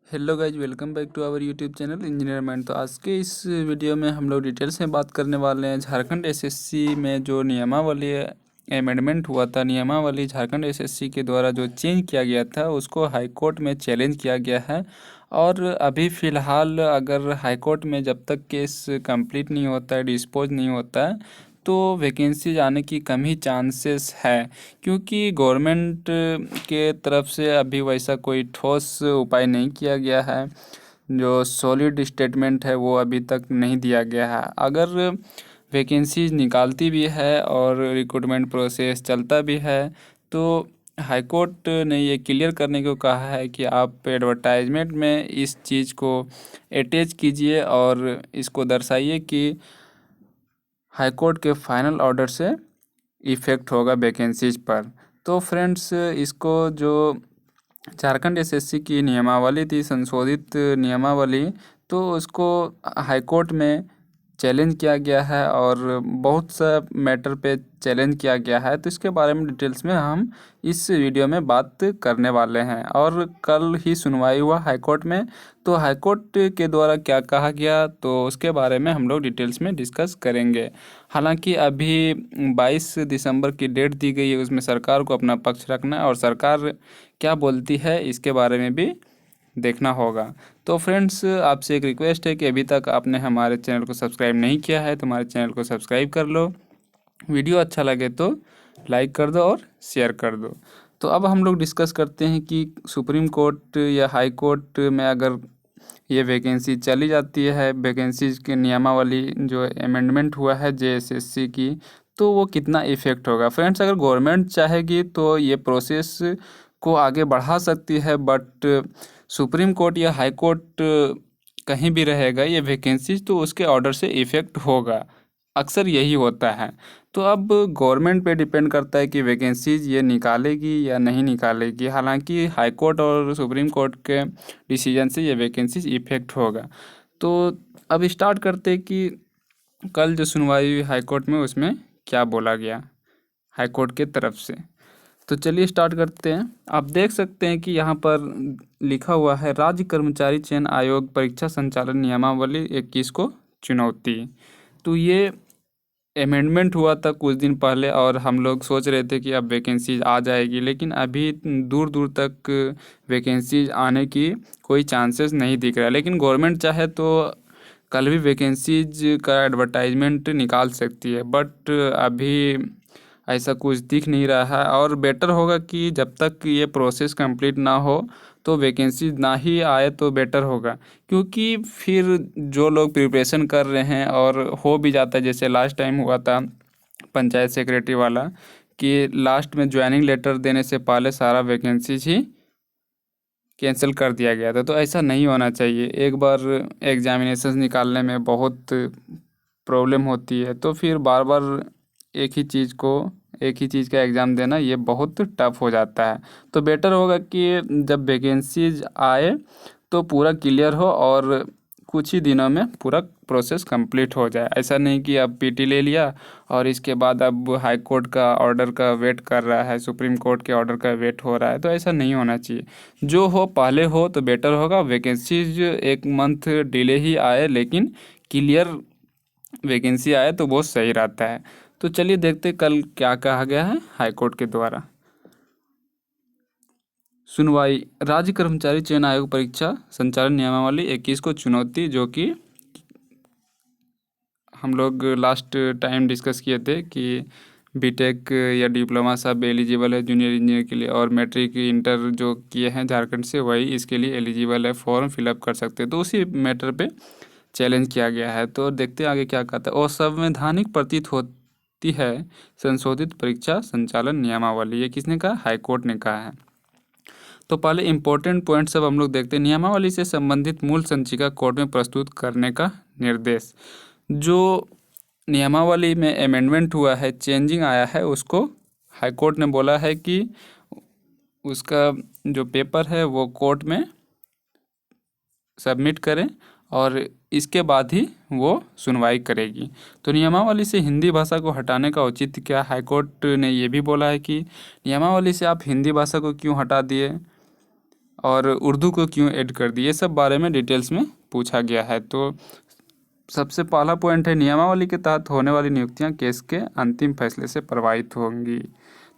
Hello guys, welcome back to our YouTube channel engineer mind. तो आज के इस वीडियो में हम लोग डिटेल्स में बात करने वाले हैं झारखंड एसएससी में जो नियमावली अमेंडमेंट हुआ था। नियमावली झारखंड एसएससी के द्वारा जो चेंज किया गया था उसको हाई कोर्ट में चैलेंज किया गया है। और अभी फ़िलहाल अगर हाई कोर्ट में जब तक केस कंप्लीट नहीं होता है, डिस्पोज नहीं होता है, तो वैकेंसीज आने की कम ही चांसेस है। क्योंकि गवर्नमेंट के तरफ से अभी वैसा कोई ठोस उपाय नहीं किया गया है। जो सॉलिड स्टेटमेंट है वो अभी तक नहीं दिया गया है। अगर वैकेंसीज निकालती भी है और रिक्रूटमेंट प्रोसेस चलता भी है, तो हाई कोर्ट ने ये क्लियर करने को कहा है कि आप एडवर्टाइजमेंट में इस चीज़ को अटैच कीजिए और इसको दर्शाइए कि हाई कोर्ट के फाइनल ऑर्डर से इफ़ेक्ट होगा वैकेंसीज पर। तो फ्रेंड्स, इसको जो झारखंड एसएससी की नियमावली थी, संशोधित नियमावली, तो उसको हाई कोर्ट में चैलेंज किया गया है और बहुत सा मैटर पे चैलेंज किया गया है। तो इसके बारे में डिटेल्स में हम इस वीडियो में बात करने वाले हैं। और कल ही सुनवाई हुआ हाई कोर्ट में, तो हाई कोर्ट के द्वारा क्या कहा गया तो उसके बारे में हम लोग डिटेल्स में डिस्कस करेंगे। हालांकि अभी 22 दिसंबर की डेट दी गई है, उसमें सरकार को अपना पक्ष रखना है और सरकार क्या बोलती है इसके बारे में भी देखना होगा। तो फ्रेंड्स, आपसे एक रिक्वेस्ट है कि अभी तक आपने हमारे चैनल को सब्सक्राइब नहीं किया है तो हमारे चैनल को सब्सक्राइब कर लो। वीडियो अच्छा लगे तो लाइक कर दो और शेयर कर दो। तो अब हम लोग डिस्कस करते हैं कि सुप्रीम कोर्ट या हाई कोर्ट में अगर ये वैकेंसी चली जाती है, वैकेंसीज की नियमावली जो अमेंडमेंट हुआ है जेएसएससी की, तो वो कितना इफ़ेक्ट होगा। फ्रेंड्स, अगर गवर्नमेंट चाहेगी तो ये प्रोसेस को आगे बढ़ा सकती है, बट सुप्रीम कोर्ट या हाई कोर्ट कहीं भी रहेगा ये वैकेंसीज तो उसके ऑर्डर से इफ़ेक्ट होगा। अक्सर यही होता है। तो अब गवर्नमेंट पे डिपेंड करता है कि वैकेंसीज ये निकालेगी या नहीं निकालेगी। हालांकि हाई कोर्ट और सुप्रीम कोर्ट के डिसीजन से ये वैकेंसीज इफ़ेक्ट होगा। तो अब स्टार्ट करते हैं कि कल जो सुनवाई हुई हाई कोर्ट में उसमें क्या बोला गया हाई कोर्ट के तरफ से। तो चलिए स्टार्ट करते हैं। आप देख सकते हैं कि यहाँ पर लिखा हुआ है राज्य कर्मचारी चयन आयोग परीक्षा संचालन नियमावली 21 को चुनौती। तो ये अमेंडमेंट हुआ था कुछ दिन पहले और हम लोग सोच रहे थे कि अब वैकेंसीज आ जाएगी, लेकिन अभी दूर दूर तक वैकेंसीज आने की कोई चांसेस नहीं दिख रहा है। लेकिन गवर्नमेंट चाहे तो कल भी वैकेंसीज का एडवर्टाइजमेंट निकाल सकती है, बट अभी ऐसा कुछ दिख नहीं रहा है। और बेटर होगा कि जब तक ये प्रोसेस कंप्लीट ना हो तो वैकेंसी ना ही आए तो बेटर होगा। क्योंकि फिर जो लोग प्रिपरेशन कर रहे हैं और हो भी जाता है, जैसे लास्ट टाइम हुआ था पंचायत सेक्रेटरी वाला, कि लास्ट में ज्वाइनिंग लेटर देने से पहले सारा वैकेंसीज ही कैंसिल कर दिया गया था। तो ऐसा नहीं होना चाहिए। एक बार एग्जामिनेशन निकालने में बहुत प्रॉब्लम होती है, तो फिर बार बार एक ही चीज़ का एग्ज़ाम देना ये बहुत टफ हो जाता है। तो बेटर होगा कि जब वैकेंसीज आए तो पूरा क्लियर हो और कुछ ही दिनों में पूरा प्रोसेस कंप्लीट हो जाए। ऐसा नहीं कि अब पीटी ले लिया और इसके बाद अब हाई कोर्ट का ऑर्डर का वेट कर रहा है, सुप्रीम कोर्ट के ऑर्डर का वेट हो रहा है। तो ऐसा नहीं होना चाहिए। जो हो पहले हो तो बेटर होगा। वैकेंसीज एक मंथ डिले ही आए लेकिन क्लियर वैकेंसी आए तो बहुत सही रहता है। तो चलिए देखते कल क्या कहा गया है हाई कोर्ट के द्वारा। सुनवाई राज्य कर्मचारी चयन आयोग परीक्षा संचालन नियमावली 21 को चुनौती, जो कि हम लोग लास्ट टाइम डिस्कस किए थे कि बीटेक या डिप्लोमा सब एलिजिबल है जूनियर इंजीनियर के लिए, और मैट्रिक इंटर जो किए हैं झारखंड से वही इसके लिए एलिजिबल है, फॉर्म फिलअप कर सकते हैं। तो उसी मैटर पे चैलेंज किया गया है। तो देखते हैं आगे क्या कहता है। असंवैधानिक प्रतीत होती है संशोधित परीक्षा संचालन नियमावली, ये किसने कहा? हाई कोर्ट ने कहा है। तो पहले इंपॉर्टेंट पॉइंट सब हम लोग देखते हैं। नियमावली से संबंधित मूल संचिका कोर्ट में प्रस्तुत करने का निर्देश। जो नियमावली में अमेंडमेंट हुआ है, चेंजिंग आया है, उसको हाई कोर्ट ने बोला है कि उसका जो पेपर है वो कोर्ट में सबमिट करें और इसके बाद ही वो सुनवाई करेगी। तो नियमावली से हिंदी भाषा को हटाने का औचित्य क्या? हाई कोर्ट ने ये भी बोला है कि नियमावली से आप हिंदी भाषा को क्यों हटा दिए। और उर्दू को क्यों ऐड कर दी, ये सब बारे में डिटेल्स में पूछा गया है। तो सबसे पहला पॉइंट है, नियमावली के तहत होने वाली नियुक्तियां केस के अंतिम फैसले से प्रभावित होंगी।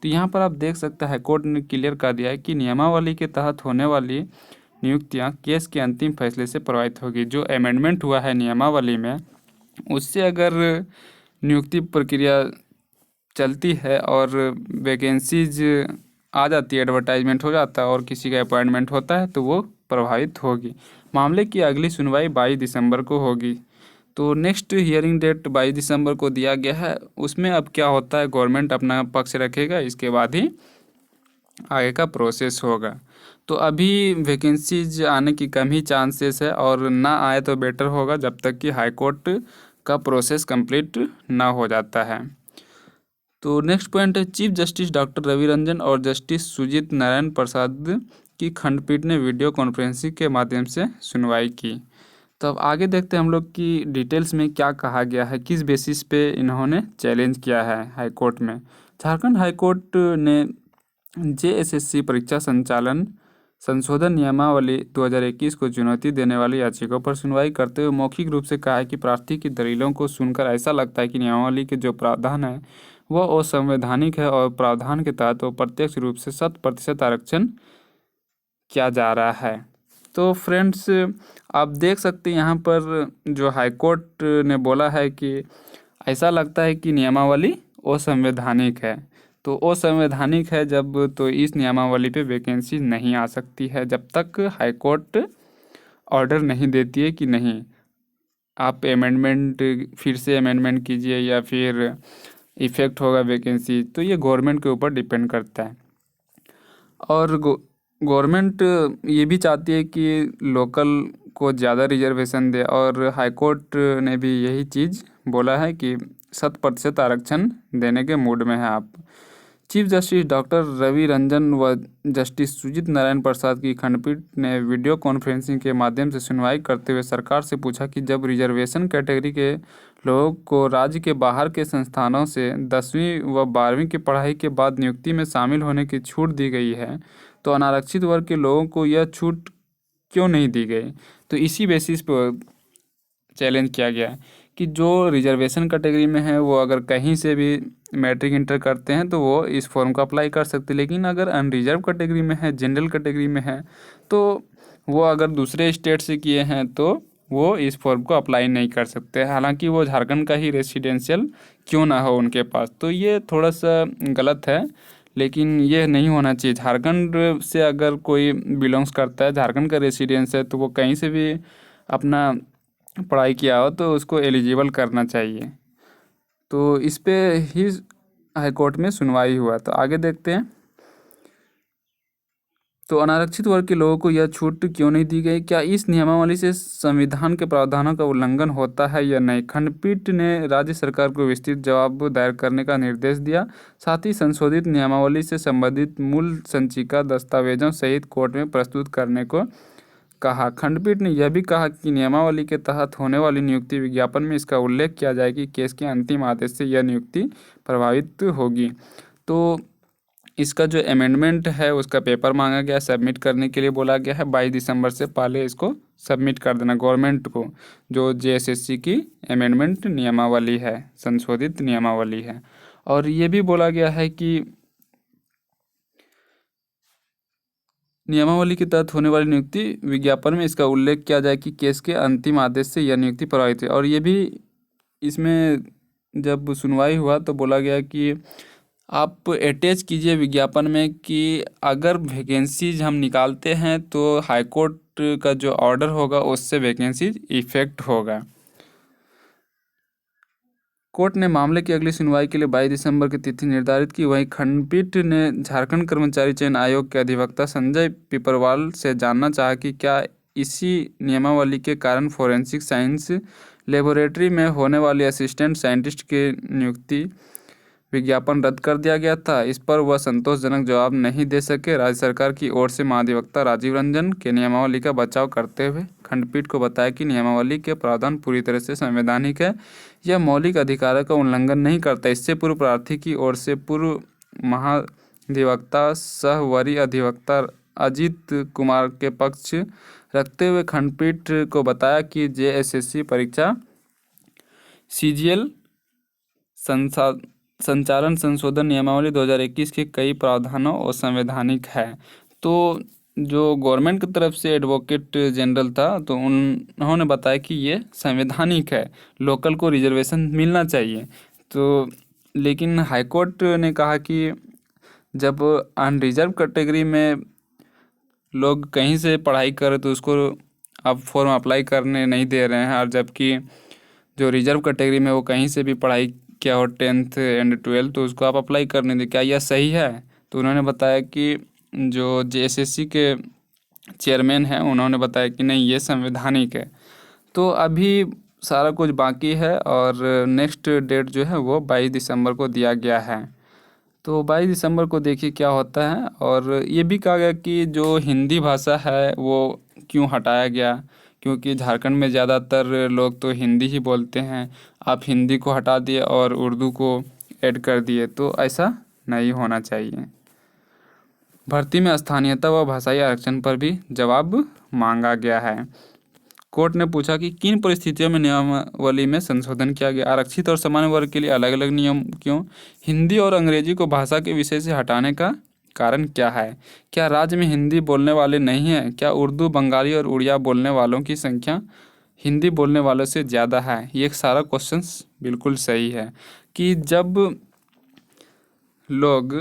तो यहाँ पर आप देख सकते हैं कोर्ट ने क्लियर कर दिया है कि नियमावली के तहत होने वाली नियुक्तियां केस के अंतिम फैसले से प्रभावित होगी। जो अमेंडमेंट हुआ है नियमावली में, उससे अगर नियुक्ति प्रक्रिया चलती है और वैकेंसीज आ जाती है, एडवर्टाइजमेंट हो जाता है और किसी का अपॉइंटमेंट होता है, तो वो प्रभावित होगी। मामले की अगली सुनवाई 22 दिसंबर को होगी। तो नेक्स्ट हियरिंग डेट 22 दिसंबर को दिया गया है। उसमें अब क्या होता है, गवर्नमेंट अपना पक्ष रखेगा, इसके बाद ही आगे का प्रोसेस होगा। तो अभी वैकेंसीज आने की कम ही चांसेस है और ना आए तो बेटर होगा, जब तक कि हाई कोर्ट का प्रोसेस कंप्लीट ना हो जाता है। तो नेक्स्ट पॉइंट है, chief justice doctor Ravi Ranjan और जस्टिस सुजीत नारायण प्रसाद की खंडपीठ ने वीडियो कॉन्फ्रेंसिंग के माध्यम से सुनवाई की। तो अब आगे देखते हैं हम लोग की डिटेल्स में क्या कहा गया है, किस बेसिस पे इन्होंने चैलेंज किया है हाई कोर्ट में। झारखंड हाई कोर्ट ने जेएसएससी परीक्षा संचालन संशोधन नियमावली 2021 को चुनौती देने वाली याचिकाओं पर सुनवाई करते हुए मौखिक रूप से कहा है कि प्रार्थी की दलीलों को सुनकर ऐसा लगता है कि नियमावली के जो प्रावधान है वह असंवैधानिक है और प्रावधान के तहत वो प्रत्यक्ष रूप से 100% आरक्षण किया जा रहा है। तो फ्रेंड्स, आप देख सकते हैं यहाँ पर जो हाई कोर्ट ने बोला है कि ऐसा लगता है कि नियमावली असंवैधानिक है। तो असंवैधानिक है जब, तो इस नियमावली पे वैकेंसी नहीं आ सकती है जब तक हाई कोर्ट ऑर्डर नहीं देती है कि नहीं आप अमेंडमेंट, फिर से अमेंडमेंट कीजिए या फिर इफ़ेक्ट होगा वैकेंसी। तो ये गवर्नमेंट के ऊपर डिपेंड करता है। और गवर्नमेंट ये भी चाहती है कि लोकल को ज़्यादा रिजर्वेशन दे और हाई कोर्ट ने भी यही चीज़ बोला है कि 100% आरक्षण देने के मूड में है आप। Chief justice doctor Ravi Ranjan व जस्टिस सुजीत नारायण प्रसाद की खंडपीठ ने वीडियो कॉन्फ्रेंसिंग के माध्यम से सुनवाई करते हुए सरकार से पूछा कि जब रिजर्वेशन कैटेगरी के लोगों को राज्य के बाहर के संस्थानों से 10वीं व 12वीं की पढ़ाई के बाद नियुक्ति में शामिल होने की छूट दी गई है, तो अनारक्षित वर्ग के लोगों को यह छूट क्यों नहीं दी गई। तो इसी बेसिस पर चैलेंज किया गया कि जो रिजर्वेशन कैटेगरी में है वो अगर कहीं से भी मैट्रिक इंटर करते हैं तो वो इस फॉर्म को अप्लाई कर सकते हैं, लेकिन अगर अनरिजर्व कैटेगरी में है, जनरल कैटेगरी में है, तो वो अगर दूसरे स्टेट से किए हैं तो वो इस फॉर्म को अप्लाई नहीं कर सकते, हालांकि वो झारखंड का ही रेसिडेंशियल क्यों ना हो उनके पास। तो ये थोड़ा सा गलत है, लेकिन ये नहीं होना चाहिए। झारखंड से अगर कोई बिलोंग्स करता है, झारखंड का रेसिडेंस है, तो वो कहीं से भी अपना पढ़ाई किया हो तो उसको एलिजिबल करना चाहिए। तो इस पे ही हाई कोर्ट में सुनवाई हुआ। तो आगे देखते हैं। तो अनारक्षित वर्ग के लोगों को यह छूट क्यों नहीं दी गई, क्या इस नियमावली से संविधान के प्रावधानों का उल्लंघन होता है या नहीं। खंडपीठ ने राज्य सरकार को विस्तृत जवाब दायर करने का निर्देश दिया। साथ ही संशोधित नियमावली से संबंधित मूल संचिका दस्तावेजों सहित कोर्ट में प्रस्तुत करने को कहा। खंडपीठ ने यह भी कहा कि नियमावली के तहत होने वाली नियुक्ति विज्ञापन में इसका उल्लेख किया जाए कि केस के अंतिम आदेश से यह नियुक्ति प्रभावित होगी। तो इसका जो अमेंडमेंट है उसका पेपर मांगा गया, सबमिट करने के लिए बोला गया है। 22 दिसंबर से पहले इसको सबमिट कर देना गवर्नमेंट को, जो जेएसएससी की अमेंडमेंट नियमावली है, संशोधित नियमावली है। और ये भी बोला गया है कि नियमावली के तहत होने वाली नियुक्ति विज्ञापन में इसका उल्लेख किया जाए कि केस के अंतिम आदेश से यह नियुक्ति प्रभावित है। और ये भी इसमें जब सुनवाई हुआ तो बोला गया कि आप अटैच कीजिए विज्ञापन में कि अगर वैकेंसीज हम निकालते हैं तो हाई कोर्ट का जो ऑर्डर होगा उससे वैकेंसीज इफेक्ट होगा। कोर्ट ने मामले की अगली सुनवाई के लिए 22 दिसंबर की तिथि निर्धारित की। वहीं खंडपीठ ने झारखंड कर्मचारी चयन आयोग के अधिवक्ता संजय पिपरवाल से जानना चाहा कि क्या इसी नियमावली के कारण फोरेंसिक साइंस लेबोरेटरी में होने वाली असिस्टेंट साइंटिस्ट की नियुक्ति विज्ञापन रद्द कर दिया गया था। इस पर वह संतोषजनक जवाब नहीं दे सके। राज्य सरकार की ओर से महाधिवक्ता राजीव रंजन के नियमावली का बचाव करते हुए खंडपीठ को बताया कि नियमावली के प्रावधान पूरी तरह से संवैधानिक है, यह मौलिक अधिकारों का उल्लंघन नहीं करता। इससे पूर्व प्रार्थी की ओर से पूर्व महाधिवक्ता सह वरीय अधिवक्ता अजीत कुमार के पक्ष रखते हुए खंडपीठ को बताया कि जेएसएससी परीक्षा सीजीएल संचालन संशोधन नियमावली 2021 के कई प्रावधानों और संवैधानिक है। तो जो गवर्नमेंट की तरफ से एडवोकेट जनरल था, तो उन्होंने बताया कि ये संवैधानिक है, लोकल को रिजर्वेशन मिलना चाहिए। तो लेकिन हाईकोर्ट ने कहा कि जब अनरिजर्व कैटेगरी में लोग कहीं से पढ़ाई करें तो उसको आप फॉर्म अप्लाई करने नहीं दे रहे हैं, और जबकि जो रिजर्व कैटेगरी में वो कहीं से भी पढ़ाई किया हो 10th एंड 12th तो उसको आप अप्लाई करने दें, क्या यह सही है? तो उन्होंने बताया कि जो जेएसएससी के चेयरमैन हैं उन्होंने बताया कि नहीं, ये संवैधानिक है। तो अभी सारा कुछ बाकी है और नेक्स्ट डेट जो है वो 22 दिसंबर को दिया गया है। तो 22 दिसंबर को देखिए क्या होता है। और ये भी कहा गया कि जो हिंदी भाषा है वो क्यों हटाया गया, क्योंकि झारखंड में ज़्यादातर लोग तो हिंदी ही बोलते हैं। आप हिंदी को हटा दिए और उर्दू को ऐड कर दिए, तो ऐसा नहीं होना चाहिए। भर्ती में स्थानीयता व भाषाई आरक्षण पर भी जवाब मांगा गया है। कोर्ट ने पूछा कि किन परिस्थितियों में नियमावली में संशोधन किया गया, आरक्षित और सामान्य वर्ग के लिए अलग अलग नियम क्यों, हिंदी और अंग्रेजी को भाषा के विषय से हटाने का कारण क्या है, क्या राज्य में हिंदी बोलने वाले नहीं हैं, क्या उर्दू, बंगाली और उड़िया बोलने वालों की संख्या हिंदी बोलने वालों से ज़्यादा है। ये सारा क्वेश्चंस बिल्कुल सही है कि जब लोग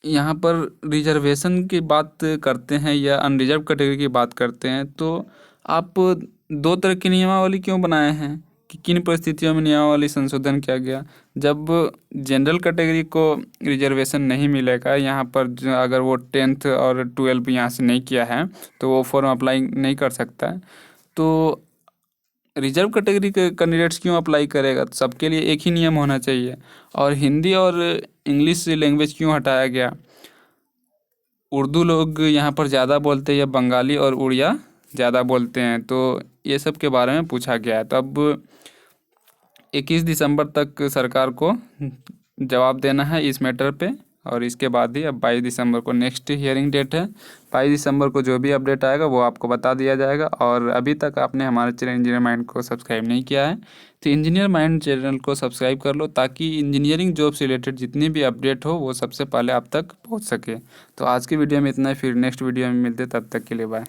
यहाँ पर रिजर्वेशन की बात करते हैं या अनरिजर्व कैटेगरी की बात करते हैं, तो आप दो तरह की नियमावली क्यों बनाए हैं कि किन परिस्थितियों में नियमावली संशोधन किया गया। जब जनरल कैटेगरी को रिजर्वेशन नहीं मिलेगा यहाँ पर, अगर वो 10th और 12th यहाँ से नहीं किया है तो वो फॉर्म अप्लाई नहीं कर सकता है। तो रिजर्व कैटेगरी के कैंडिडेट्स क्यों अप्लाई करेगा? तो सबके लिए एक ही नियम होना चाहिए। और हिंदी और इंग्लिश लैंग्वेज क्यों हटाया गया? उर्दू लोग यहाँ पर ज़्यादा बोलते हैं या बंगाली और उड़िया ज़्यादा बोलते हैं, तो ये सब के बारे में पूछा गया है। तो अब 21 दिसंबर तक सरकार को जवाब देना है इस मैटर पे, और इसके बाद ही अब 22 दिसंबर को नेक्स्ट हियरिंग डेट है। 22 दिसंबर को जो भी अपडेट आएगा वो आपको बता दिया जाएगा। और अभी तक आपने हमारे चैनल इंजीनियर माइंड को सब्सक्राइब नहीं किया है तो इंजीनियर माइंड चैनल को सब्सक्राइब कर लो, ताकि इंजीनियरिंग जॉब से रिलेटेड जितनी भी अपडेट हो वो सबसे पहले आप तक पहुँच सके। तो आज की वीडियो में इतना ही, फिर नेक्स्ट वीडियो में मिलते, तब तक के लिए बाय।